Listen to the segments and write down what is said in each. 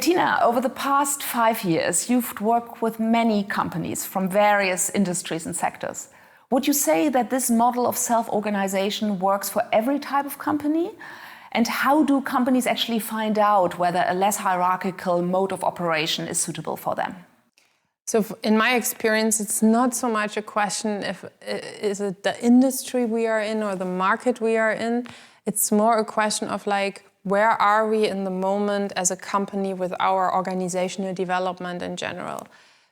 Bettina, over the past 5 years, you've worked with many companies from various industries and sectors. Would you say that this model of self-organization works for every type of company? And how do companies actually find out whether a less hierarchical mode of operation is suitable for them? So in my experience, it's not so much a question if is it the industry we are in or the market we are in. It's more a question of like, where are we in the moment as a company with our organizational development in general?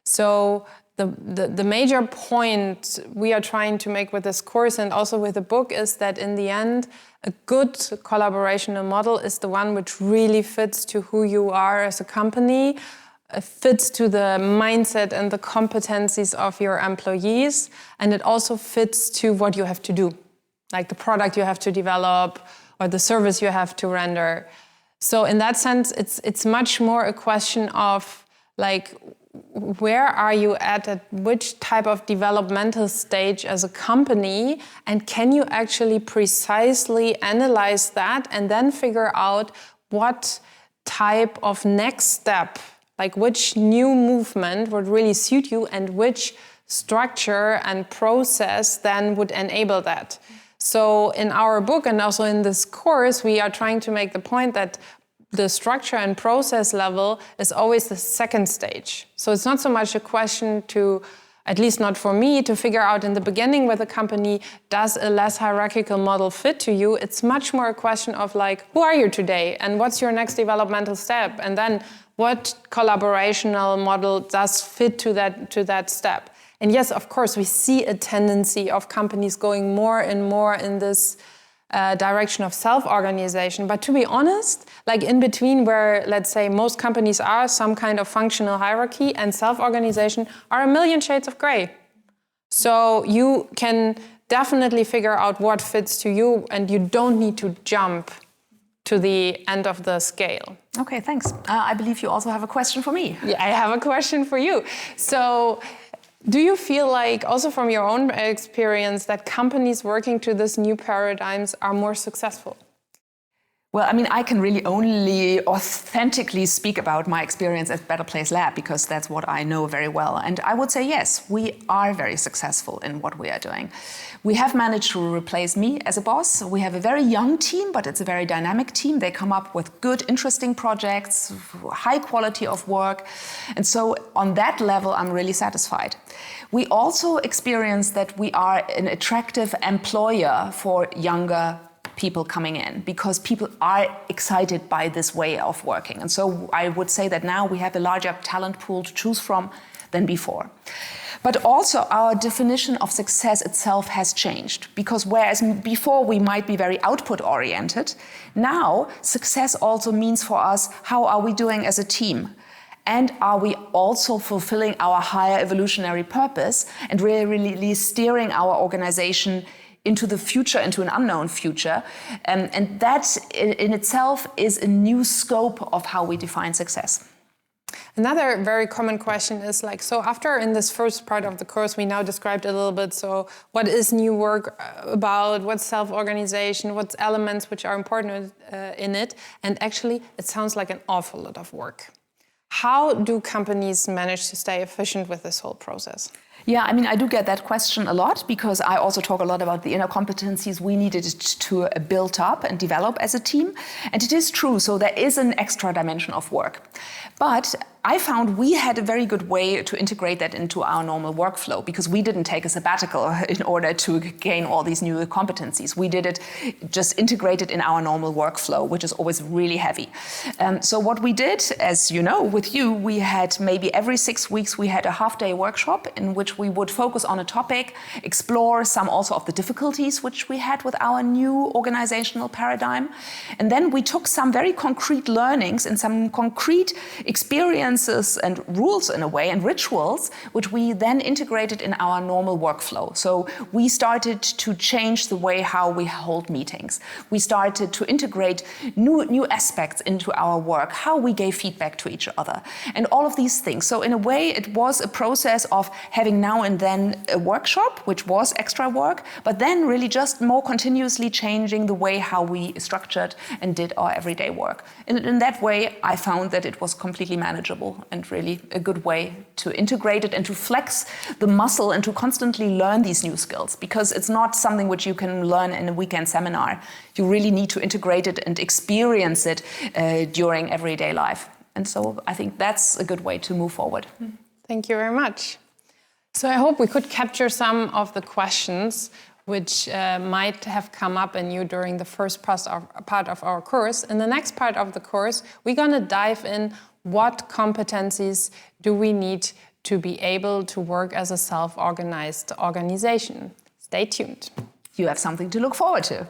So the major point we are trying to make with this course and also with the book is that in the end, a good collaborational model is the one which really fits to who you are as a company, fits to the mindset and the competencies of your employees, and it also fits to what you have to do, like the product you have to develop or the service you have to render. So in that sense, it's much more a question of like, where are you at which type of developmental stage as a company, and can you actually precisely analyze that and then figure out what type of next step, like which new movement would really suit you and which structure and process then would enable that. So in our book and also in this course, we are trying to make the point that the structure and process level is always the second stage. So it's not so much a question to, at least not for me, to figure out in the beginning with a company, does a less hierarchical model fit to you? It's much more a question of like, who are you today? And what's your next developmental step? And then what collaborational model does fit to that step? And yes, of course, we see a tendency of companies going more and more in this direction of self-organization. But to be honest, like in between where, let's say, most companies are, some kind of functional hierarchy and self-organization are a million shades of gray. So you can definitely figure out what fits to you and you don't need to jump to the end of the scale. Okay, thanks. I believe you also have a question for me. Yeah, I have a question for you. So, do you feel like, also from your own experience, that companies working to this new paradigms are more successful? Well, I mean, I can really only authentically speak about my experience at Better Place Lab because that's what I know very well. And I would say, yes, we are very successful in what we are doing. We have managed to replace me as a boss. We have a very young team, but it's a very dynamic team. They come up with good, interesting projects, high quality of work. And so on that level, I'm really satisfied. We also experience that we are an attractive employer for younger people coming in because people are excited by this way of working. And so I would say that now we have a larger talent pool to choose from than before. But also our definition of success itself has changed because whereas before we might be very output oriented, now success also means for us, how are we doing as a team? And are we also fulfilling our higher evolutionary purpose and really steering our organization into the future, into an unknown future. And that in itself is a new scope of how we define success. Another very common question is like, so after in this first part of the course, we now described a little bit, so what is new work about, what's self-organization, what's elements which are important in it, and actually it sounds like an awful lot of work. How do companies manage to stay efficient with this whole process? Yeah, I mean, I do get that question a lot because I also talk a lot about the inner competencies we needed to build up and develop as a team. And it is true, so there is an extra dimension of work. But I found we had a very good way to integrate that into our normal workflow because we didn't take a sabbatical in order to gain all these new competencies. We did it just integrated in our normal workflow, which is always really heavy. So what we did, as you know, with you, we had maybe every 6 weeks we had a half-day workshop in which we would focus on a topic, explore some also of the difficulties which we had with our new organizational paradigm. And then we took some very concrete learnings and some concrete experience sequences and rules in a way, and rituals, which we then integrated in our normal workflow. So we started to change the way how we hold meetings. We started to integrate new aspects into our work, how we gave feedback to each other, and all of these things. So in a way, it was a process of having now and then a workshop, which was extra work, but then really just more continuously changing the way how we structured and did our everyday work. And in that way, I found that it was completely manageable and really a good way to integrate it and to flex the muscle and to constantly learn these new skills, because it's not something which you can learn in a weekend seminar. You really need to integrate it and experience it during everyday life. And so I think that's a good way to move forward. Thank you very much. So I hope we could capture some of the questions which might have come up in you during the first part of our course. In the next part of the course, we're going to dive in what competencies do we need to be able to work as a self-organized organization. Stay tuned. You have something to look forward to.